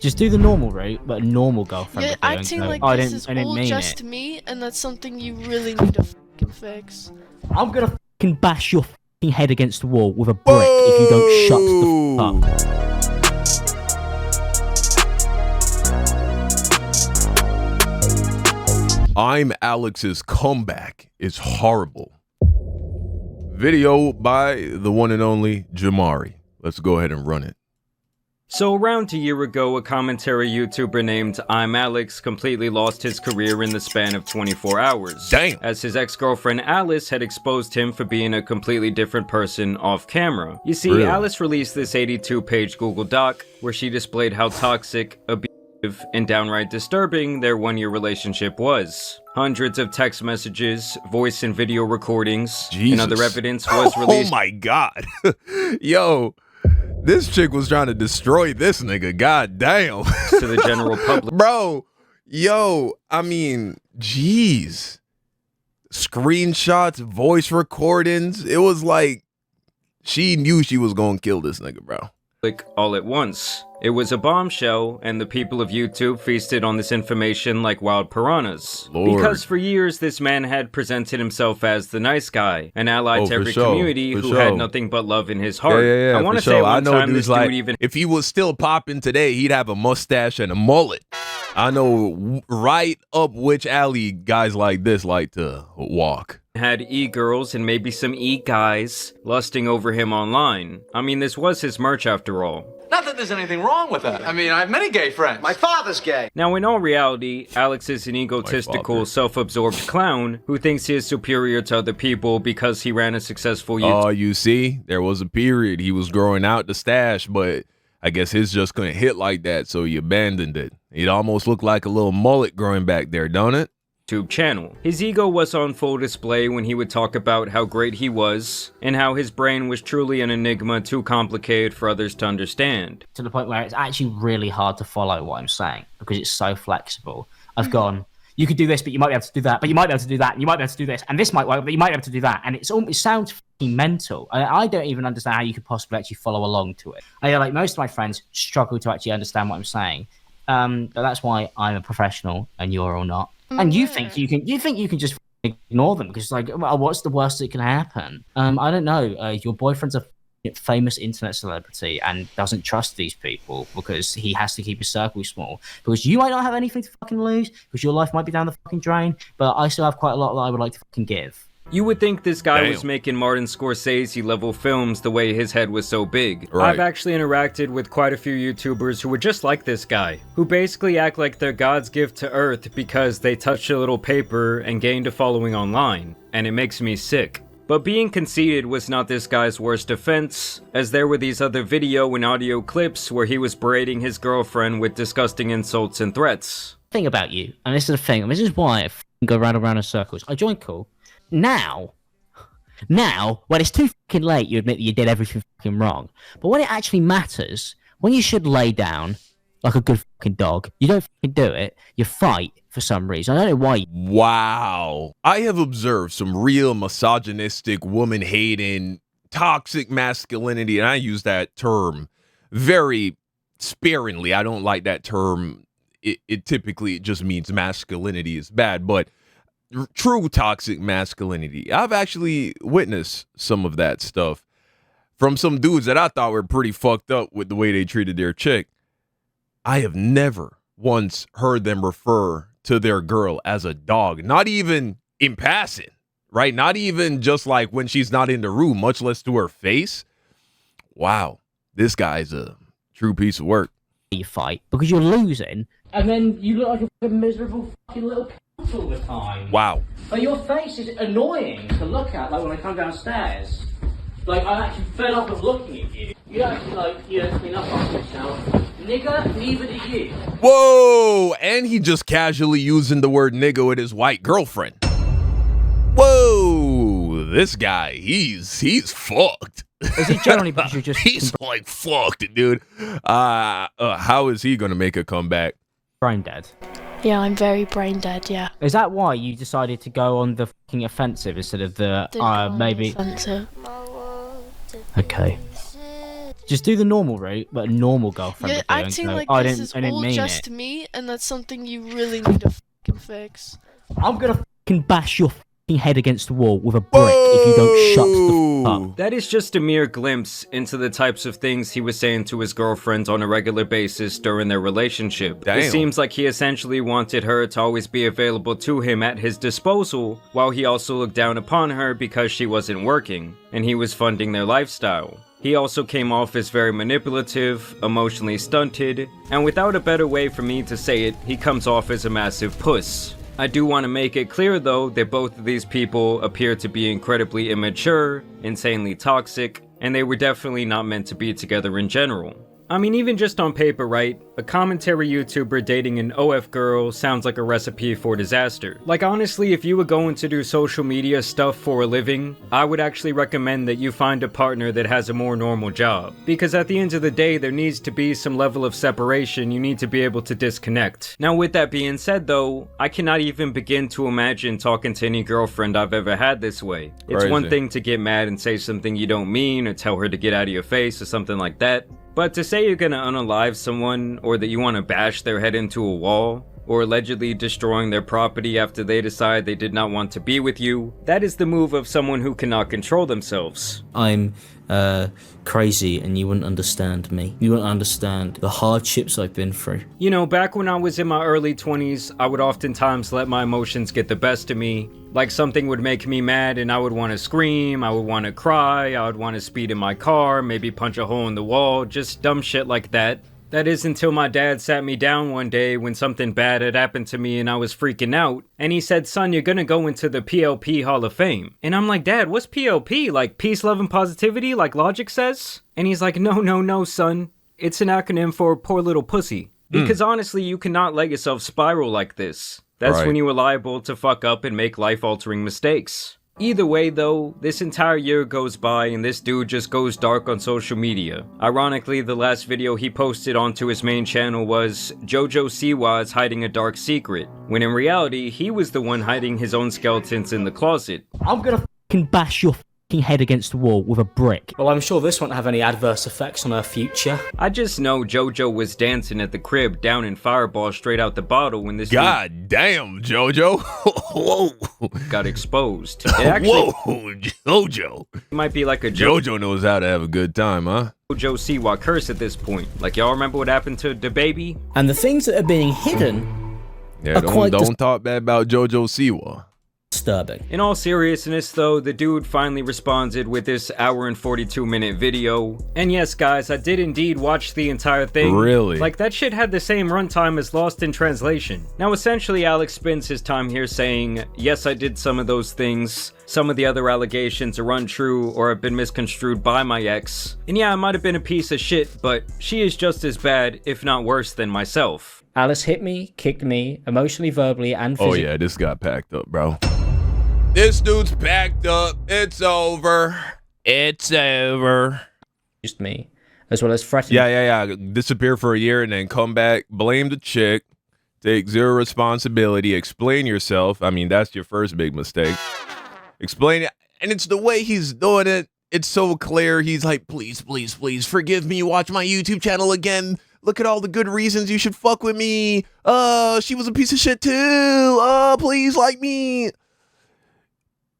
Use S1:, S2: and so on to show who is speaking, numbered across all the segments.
S1: Just do the normal route, but a normal girlfriend.
S2: You're acting like this is all just me, and that's something you really need to fucking fix.
S1: I'm gonna fucking bash your fucking head against the wall with a brick if you don't shut the fuck
S3: up. ImAllexx's comeback is horrible. Video by the one and only Jamari. Let's go ahead and run it.
S4: So around a year ago, a commentary YouTuber named ImAllexx completely lost his career in the span of 24 hours.
S3: Damn!
S4: As his ex-girlfriend Alice had exposed him for being a completely different person off camera. You see, Alice released this 82-page Google Doc where she displayed how toxic, abusive, and downright disturbing their one-year relationship was. Hundreds of text messages, voice and video recordings, and other evidence was released.
S3: Oh my god! Yo! This chick was trying to destroy this nigga, god damn.
S4: To the general public.
S3: Bro, yo, I mean, jeez. Screenshots, voice recordings. It was like she knew she was gonna kill this nigga, bro.
S4: All at once. It was a bombshell, and the people of YouTube feasted on this information like wild piranhas.
S3: Lord.
S4: Because for years, this man had presented himself as the nice guy, an ally to every community who had nothing but love in his heart.
S3: Yeah,
S4: I want to say one time this
S3: like,
S4: dude even...
S3: If he was still popping today, he'd have a mustache and a mullet. I know right up which alley guys like this like to walk.
S4: Had e-girls and maybe some e-guys lusting over him online. I mean, this was his merch after all.
S5: Not that there's anything wrong with that. I mean, I have many gay friends. My father's gay.
S4: Now, in all reality, Alex is an egotistical, self-absorbed clown who thinks he is superior to other people because he ran a successful YouTube.
S3: Oh, you see? There was a period he was growing out the stash, but I guess his just couldn't hit like that, so he abandoned it. It almost looked like a little mullet growing back there, don't it?
S4: YouTube channel. His ego was on full display when he would talk about how great he was, and how his brain was truly an enigma too complicated for others to understand.
S1: To the point where it's actually really hard to follow what I'm saying, because it's so flexible. I've gone, you could do this, but you might be able to do that, but you might be able to do that, and you might be able to do this, and this might work, but you might be able to do that, and it sounds fucking mental. I don't even understand how you could possibly actually follow along to it. Like most of my friends struggle to actually understand what I'm saying, but that's why I'm a professional and you're all not. And you think you can just ignore them because, like, well, what's the worst that can happen? I don't know. Your boyfriend's a famous internet celebrity and doesn't trust these people because he has to keep his circle small. Because you might not have anything to fucking lose, because your life might be down the fucking drain, but I still have quite a lot that I would like to fucking give.
S4: You would think this guy was making Martin Scorsese-level films the way his head was so big.
S3: Right.
S4: I've actually interacted with quite a few YouTubers who were just like this guy, who basically act like they're God's gift to Earth because they touched a little paper and gained a following online, and it makes me sick. But being conceited was not this guy's worst offense, as there were these other video and audio clips where he was berating his girlfriend with disgusting insults and threats.
S1: Thing about you, and this is the thing, and this is why I go round and round in circles. I joined cool. Now, when it's too fucking late, you admit that you did everything fucking wrong. But when it actually matters, when you should lay down like a good fucking dog, you don't fucking do it. You fight for some reason. I don't know why.
S3: Wow. I have observed some real misogynistic, woman-hating, toxic masculinity, and I use that term very sparingly. I don't like that term. It typically just means masculinity is bad, but true toxic masculinity. I've actually witnessed some of that stuff from some dudes that I thought were pretty fucked up with the way they treated their chick. I have never once heard them refer to their girl as a dog, not even in passing, right? Not even just like when she's not in the room, much less to her face. Wow, this guy's a true piece of work.
S1: You fight because you're losing, and then you look like a miserable fucking little all the time.
S3: Wow.
S1: Like, your face is annoying to look at, like when I come downstairs. Like, I'm actually fed up of looking at you. You don't actually, like, you don't clean up after yourself. Nigga, neither do you.
S3: Whoa! And he just casually using the word nigga with his white girlfriend. Whoa! This guy, he's fucked.
S1: Is it generally because you're just...
S3: He's like fucked, dude. How is he gonna make a comeback?
S1: Brain dead.
S2: Yeah, I'm very brain dead, yeah.
S1: Is that why you decided to go on the fucking offensive instead of the, maybe...
S2: Offensive.
S1: Okay. Just do the normal route, but a normal girlfriend.
S2: Yeah,
S1: would do, and
S2: acting
S1: go,
S2: like
S1: I
S2: this
S1: didn't,
S2: is
S1: I didn't
S2: all
S1: mean
S2: just
S1: it.
S2: me, and that's something you really need to fucking fix.
S1: I'm gonna fucking bash your fucking head against the wall with a brick if you don't shut the fuck up.
S4: That is just a mere glimpse into the types of things he was saying to his girlfriends on a regular basis during their relationship.
S3: Damn.
S4: It seems like he essentially wanted her to always be available to him at his disposal, while he also looked down upon her because she wasn't working, and he was funding their lifestyle. He also came off as very manipulative, emotionally stunted, and without a better way for me to say it, he comes off as a massive puss. I do want to make it clear though that both of these people appear to be incredibly immature, insanely toxic, and they were definitely not meant to be together in general. I mean, even just on paper, right? A commentary YouTuber dating an OF girl sounds like a recipe for disaster. Like, honestly, if you were going to do social media stuff for a living, I would actually recommend that you find a partner that has a more normal job. Because at the end of the day, there needs to be some level of separation. You need to be able to disconnect. Now, with that being said, though, I cannot even begin to imagine talking to any girlfriend I've ever had this way. It's
S3: Crazy.
S4: one thing to get mad and say something you don't mean, or tell her to get out of your face or something like that. But to say you're gonna unalive someone, or that you want to bash their head into a wall, or allegedly destroying their property after they decide they did not want to be with you, that is the move of someone who cannot control themselves.
S1: I'm crazy and you wouldn't understand me. You wouldn't understand the hardships I've been through.
S4: You know, back when I was in my early 20s, I would oftentimes let my emotions get the best of me. Like something would make me mad and I would want to scream, I would want to cry, I would want to speed in my car, maybe punch a hole in the wall, just dumb shit like that. That is until my dad sat me down one day when something bad had happened to me and I was freaking out. And he said, son, you're gonna go into the PLP Hall of Fame. And I'm like, Dad, what's PLP? Like peace, love, and positivity, like Logic says? And he's like, no, son. It's an acronym for poor little pussy. Because honestly, you cannot let yourself spiral like this. That's
S3: Right.
S4: when you are liable to fuck up and make life-altering mistakes. Either way though, this entire year goes by and this dude just goes dark on social media. Ironically, the last video he posted onto his main channel was JoJo Siwa is hiding a dark secret, when in reality, he was the one hiding his own skeletons in the closet.
S1: I'm gonna fucking bash your fucking head against the wall with a brick. Well, I'm sure this won't have any adverse effects on her future.
S4: I just know JoJo was dancing at the crib down in Fireball straight out the bottle when this
S3: God damn, JoJo. Whoa.
S4: dude got exposed. It actually
S3: Whoa, JoJo.
S4: might be like a
S3: JoJo knows how to have a good time, huh?
S4: JoJo Siwa curse at this point. Like, y'all remember what happened to the baby?
S1: And the things that are being hidden
S3: Yeah,
S1: Are quite
S3: don't talk bad about JoJo Siwa.
S1: disturbing.
S4: In all seriousness though, the dude finally responded with this hour and 42-minute video. And yes guys, I did indeed watch the entire thing.
S3: Really?
S4: Like that shit had the same runtime as Lost in Translation. Now essentially Alex spends his time here saying, yes I did some of those things, some of the other allegations are untrue or have been misconstrued by my ex. And yeah, I might have been a piece of shit, but she is just as bad, if not worse than myself.
S1: Alice hit me, kicked me, emotionally, verbally, and physically.
S3: Oh yeah, this got packed up, bro. This dude's packed up. It's over. It's over.
S1: Used me, as well as threatening.
S3: Yeah. Disappear for a year and then come back, blame the chick, take zero responsibility, explain yourself. I mean, that's your first big mistake. Explain it. And it's the way he's doing it. It's so clear. He's like, please, forgive me. Watch my YouTube channel again. Look at all the good reasons you should fuck with me. She was a piece of shit too. Please like me.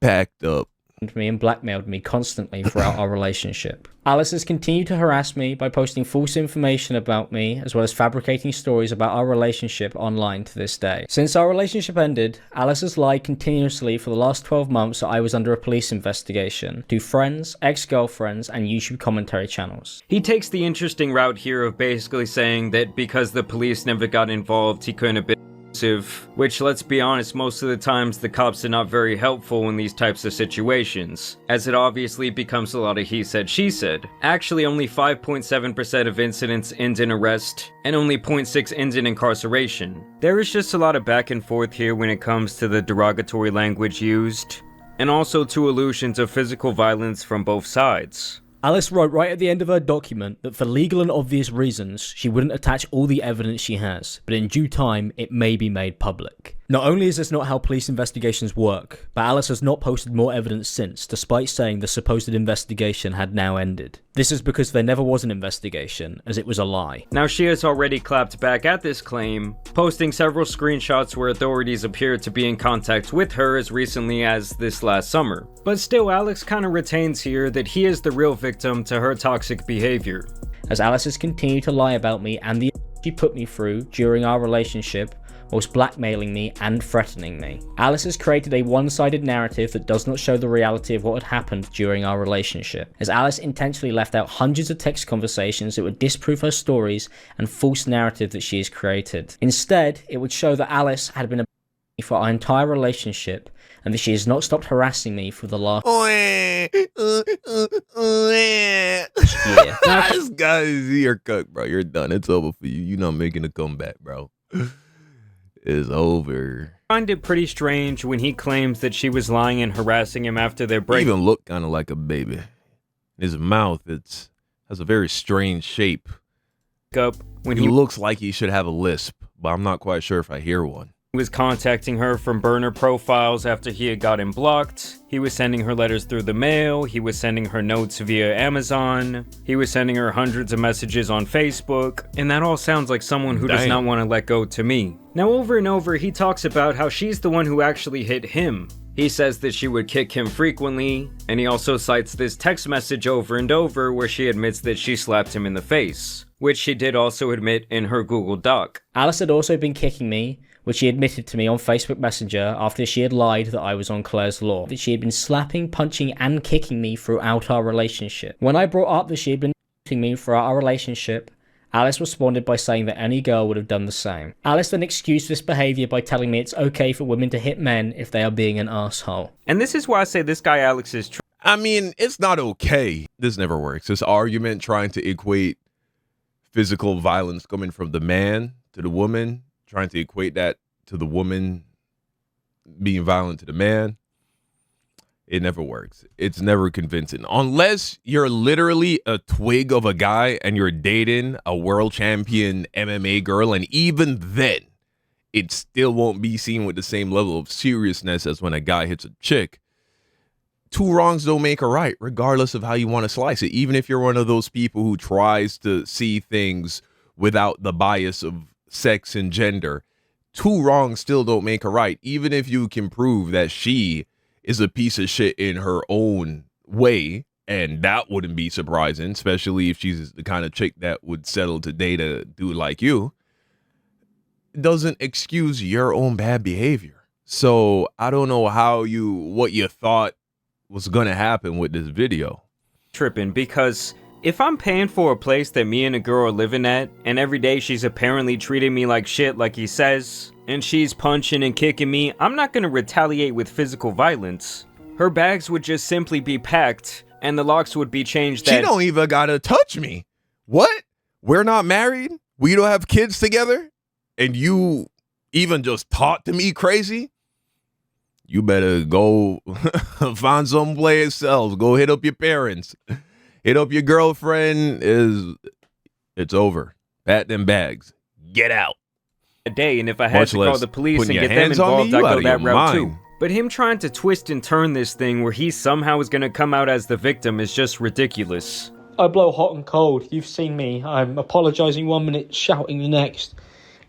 S3: Packed up.
S1: Me and blackmailed me constantly throughout our relationship. Alice has continued to harass me by posting false information about me, as well as fabricating stories about our relationship online to this day. Since our relationship ended, Alice has lied continuously for the last 12 months that I was under a police investigation to friends, ex-girlfriends, and YouTube commentary channels.
S4: He takes the interesting route here of basically saying that because the police never got involved, he couldn't have been abusive, which, let's be honest, most of the times the cops are not very helpful in these types of situations, as it obviously becomes a lot of he said, she said. Actually, only 5.7% of incidents end in arrest, and only 0.6 end in incarceration. There is just a lot of back and forth here when it comes to the derogatory language used, and also to allusions of physical violence from both sides.
S6: Alice wrote right at the end of her document that for legal and obvious reasons, she wouldn't attach all the evidence she has, but in due time, it may be made public. Not only is this not how police investigations work, but Alice has not posted more evidence since, despite saying the supposed investigation had now ended. This is because there never was an investigation, as it was a lie.
S4: Now she has already clapped back at this claim, posting several screenshots where authorities appeared to be in contact with her as recently as this last summer. But still, Alex kinda retains here that he is the real victim to her toxic behavior.
S6: As Alice has continued to lie about me and the she put me through during our relationship, whilst blackmailing me and threatening me. Alice has created a one-sided narrative that does not show the reality of what had happened during our relationship, as Alice intentionally left out hundreds of text conversations that would disprove her stories and false narrative that she has created. Instead, it would show that Alice had been a for our entire relationship, and that she has not stopped harassing me for the last year.
S3: This guy is your cut, bro. You're done. It's over for you. You're not making a comeback, bro. It's over.
S4: I find it pretty strange when he claims that she was lying and harassing him after their break.
S3: He even look kind of like a baby. His mouth, has a very strange shape.
S4: Up when
S3: he looks like he should have a lisp, but I'm not quite sure if I hear one.
S4: He was contacting her from burner profiles after he had gotten blocked. He was sending her letters through the mail. He was sending her notes via Amazon. He was sending her hundreds of messages on Facebook. And that all sounds like someone who does not want to let go to me. Now over and over, he talks about how she's the one who actually hit him. He says that she would kick him frequently, and he also cites this text message over and over where she admits that she slapped him in the face, which she did also admit in her Google Doc.
S6: Alice had also been kicking me, which she admitted to me on Facebook Messenger after she had lied that I was on Claire's Law, that she had been slapping, punching and kicking me throughout our relationship. When I brought up that she had been hitting me throughout our relationship, Alice responded by saying that any girl would have done the same. Alice then excused this behaviour by telling me it's okay for women to hit men if they are being an asshole.
S4: And this is why I say this guy Alex is
S3: I mean, it's not okay. This never works. This argument trying to equate physical violence coming from the man to the woman, trying to equate that to the woman being violent to the man, it never works. It's never convincing. Unless you're literally a twig of a guy and you're dating a world champion MMA girl, and even then, it still won't be seen with the same level of seriousness as when a guy hits a chick. Two wrongs don't make a right, regardless of how you want to slice it. Even if you're one of those people who tries to see things without the bias of sex and gender, two wrongs still don't make a right. Even if you can prove that she is a piece of shit in her own way, and that wouldn't be surprising, especially if she's the kind of chick that would settle to date a dude like you, it doesn't excuse your own bad behavior. So I don't know what you thought was gonna happen with this video.
S4: Tripping, because if I'm paying for a place that me and a girl are living at, and every day she's apparently treating me like shit like he says, and she's punching and kicking me, I'm not gonna retaliate with physical violence. Her bags would just simply be packed, and the locks would be changed.
S3: She don't even gotta touch me. What? We're not married? We don't have kids together? And you even just talk to me crazy? You better go find someplace else. Go hit up your parents. Hit up your girlfriend. It's over. Pack them bags. Get out.
S4: A day, and if I had to call the police and get them involved, I'd go that route too. But him trying to twist and turn this thing where he somehow is going to come out as the victim is just ridiculous.
S6: I blow hot and cold. You've seen me. I'm apologising 1 minute, shouting the next.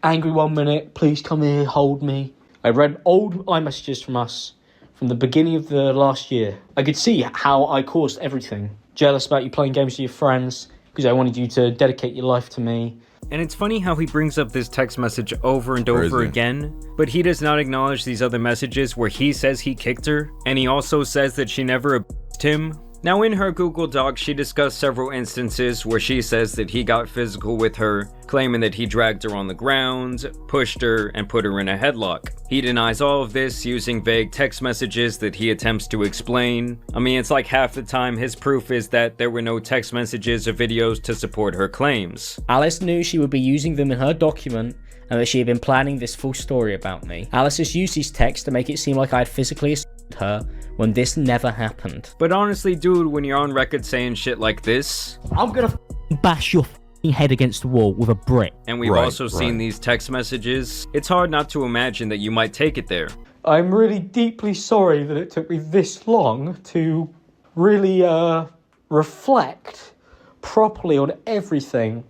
S6: Angry 1 minute, please come here, hold me. I read old iMessages from us from the beginning of the last year. I could see how I caused everything. Jealous about you playing games with your friends because I wanted you to dedicate your life to me.
S4: And it's funny how he brings up this text message over and over again, but he does not acknowledge these other messages where he says he kicked her, and he also says that she never abused him. Now in her Google Doc, she discussed several instances where she says that he got physical with her, claiming that he dragged her on the ground, pushed her, and put her in a headlock. He denies all of this using vague text messages that he attempts to explain. I mean, it's like half the time his proof is that there were no text messages or videos to support her claims.
S6: Alice knew she would be using them in her document and that she had been planning this full story about me. Alice has used these texts to make it seem like I had physically assaulted her when this never happened.
S4: But honestly, dude, when you're on record saying shit like this,
S1: I'm gonna bash your head against the wall with a brick.
S4: and we've also seen these text messages, it's hard not to imagine that you might take it there.
S7: I'm really deeply sorry that it took me this long to really reflect properly on everything.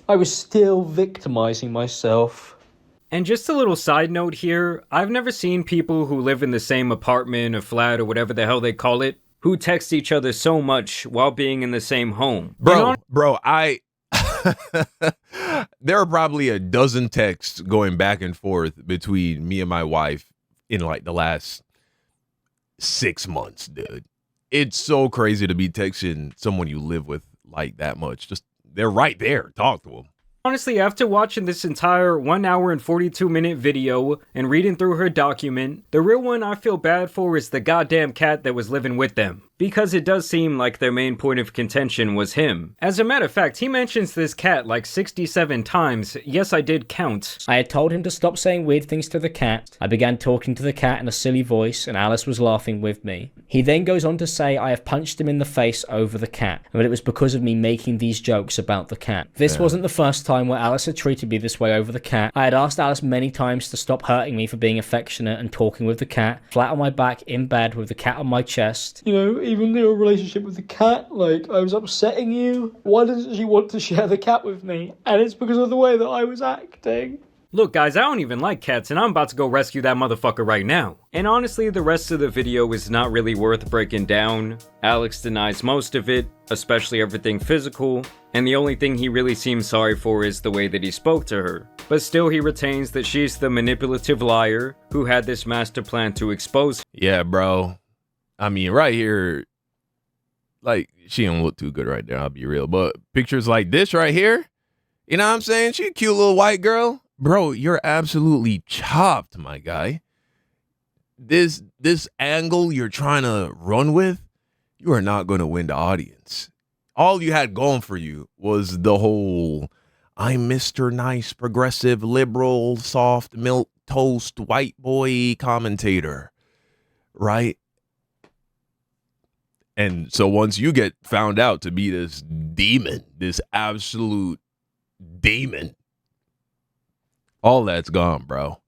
S7: I was still victimizing myself.
S4: And just a little side note here, I've never seen people who live in the same apartment or flat or whatever the hell they call it, who text each other so much while being in the same home.
S3: Bro, there are probably a dozen texts going back and forth between me and my wife in like the last 6 months, dude. It's so crazy to be texting someone you live with like that much. Just, they're right there. Talk to them.
S4: Honestly, after watching this entire 1 hour and 42-minute video and reading through her document, the real one I feel bad for is the goddamn cat that was living with them. Because it does seem like their main point of contention was him. As a matter of fact, he mentions this cat like 67 times. Yes, I did count.
S6: I had told him to stop saying weird things to the cat. I began talking to the cat in a silly voice, and Alice was laughing with me. He then goes on to say I have punched him in the face over the cat, but it was because of me making these jokes about the cat. This wasn't the first time where Alice had treated me this way over the cat. I had asked Alice many times to stop hurting me for being affectionate and talking with the cat, flat on my back in bed with the cat on my chest.
S7: You know, even your relationship with the cat, like, I was upsetting you. Why doesn't she want to share the cat with me? And it's because of the way that I was acting.
S4: Look guys, I don't even like cats and I'm about to go rescue that motherfucker right now. And honestly, the rest of the video is not really worth breaking down. Alex denies most of it, especially everything physical, and the only thing he really seems sorry for is the way that he spoke to her. But still he retains that she's the manipulative liar who had this master plan to expose him.
S3: Yeah, bro. I mean, right here, like, she don't look too good right there, I'll be real. But pictures like this right here, you know what I'm saying? She a cute little white girl. Bro, you're absolutely chopped, my guy. This angle you're trying to run with, you are not going to win the audience. All you had going for you was the whole, I'm Mr. Nice, progressive, liberal, soft milk toast, white boy commentator, right? And so once you get found out to be this demon, this absolute demon, all that's gone, bro.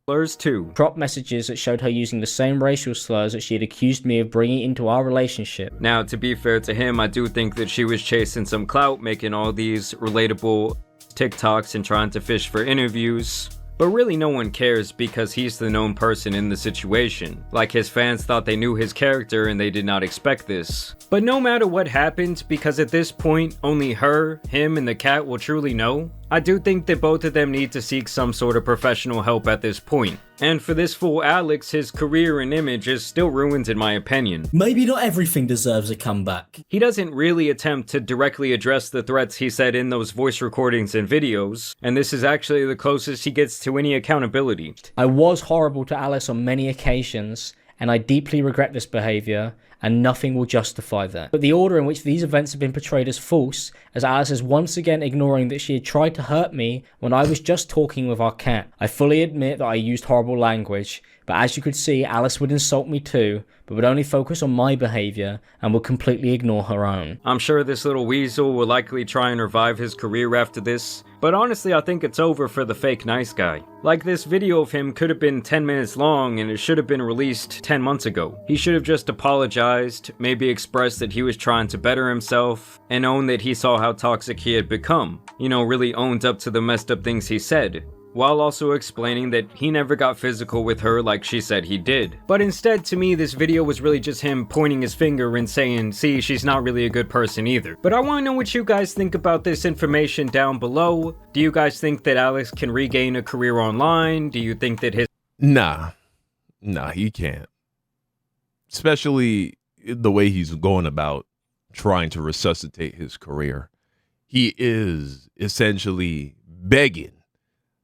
S4: Slurs too.
S6: Drop messages that showed her using the same racial slurs that she had accused me of bringing into our relationship.
S4: Now, to be fair to him, I do think that she was chasing some clout, making all these relatable TikToks and trying to fish for interviews. But really no one cares because he's the known person in the situation. Like his fans thought they knew his character and they did not expect this. But no matter what happened, because at this point only her, him, and the cat will truly know, I do think that both of them need to seek some sort of professional help at this point. And for this fool Alex, his career and image is still ruined in my opinion.
S6: Maybe not everything deserves a comeback.
S4: He doesn't really attempt to directly address the threats he said in those voice recordings and videos, and this is actually the closest he gets to any accountability.
S6: I was horrible to Alice on many occasions, and I deeply regret this behaviour, and nothing will justify that. But the order in which these events have been portrayed as false, as Alice is once again ignoring that she had tried to hurt me when I was just talking with our cat. I fully admit that I used horrible language, but as you could see, Alice would insult me too, but would only focus on my behaviour and would completely ignore her own.
S4: I'm sure this little weasel will likely try and revive his career after this, but honestly I think it's over for the fake nice guy. Like, this video of him could have been 10 minutes long and it should have been released 10 months ago. He should have just apologized, maybe expressed that he was trying to better himself, and owned that he saw how toxic he had become. You know, really owned up to the messed up things he said, while also explaining that he never got physical with her like she said he did. But instead, to me, this video was really just him pointing his finger and saying, see, she's not really a good person either. But I want to know what you guys think about this information down below. Do you guys think that Alex can regain a career online? Do you think that his...
S3: Nah, he can't. Especially the way he's going about trying to resuscitate his career. He is essentially begging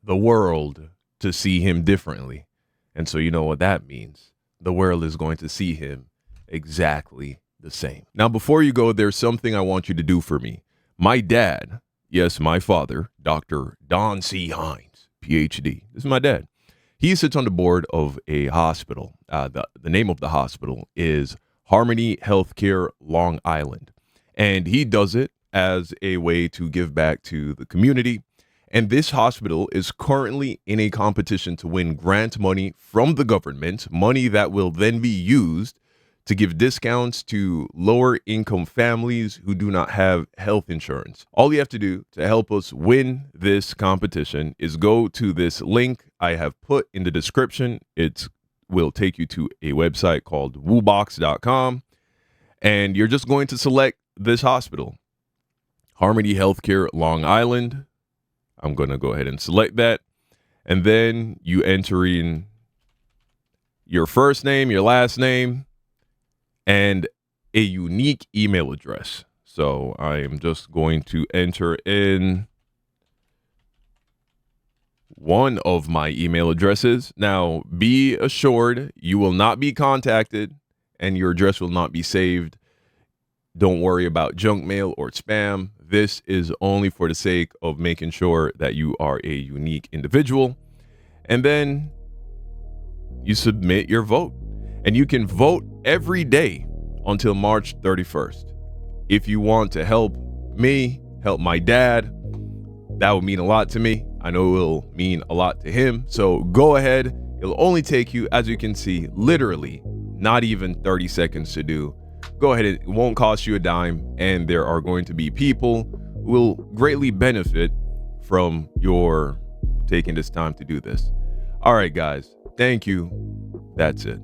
S3: the world to see him differently. And so you know what that means. The world is going to see him exactly the same. Now, before you go, there's something I want you to do for me. My dad, yes, my father, Dr. Don C. Hines, PhD. This is my dad. He sits on the board of a hospital. The name of the hospital is Harmony Healthcare Long Island. And he does it as a way to give back to the community. And this hospital is currently in a competition to win grant money from the government, money that will then be used to give discounts to lower income families who do not have health insurance. All you have to do to help us win this competition is go to this link I have put in the description. It will take you to a website called woobox.com, and you're just going to select this hospital, Harmony Healthcare Long Island. I'm going to go ahead and select that, and then you enter in your first name, your last name, and a unique email address. So I am just going to enter in one of my email addresses. Now, be assured you will not be contacted and your address will not be saved. Don't worry about junk mail or spam. This is only for the sake of making sure that you are a unique individual. And then you submit your vote. And you can vote every day until March 31st. If you want to help me, help my dad, that would mean a lot to me. I know it will mean a lot to him. So go ahead. It'll only take you, as you can see, literally not even 30 seconds to do. Go ahead. It won't cost you a dime. And there are going to be people who will greatly benefit from your taking this time to do this. All right, guys. Thank you. That's it.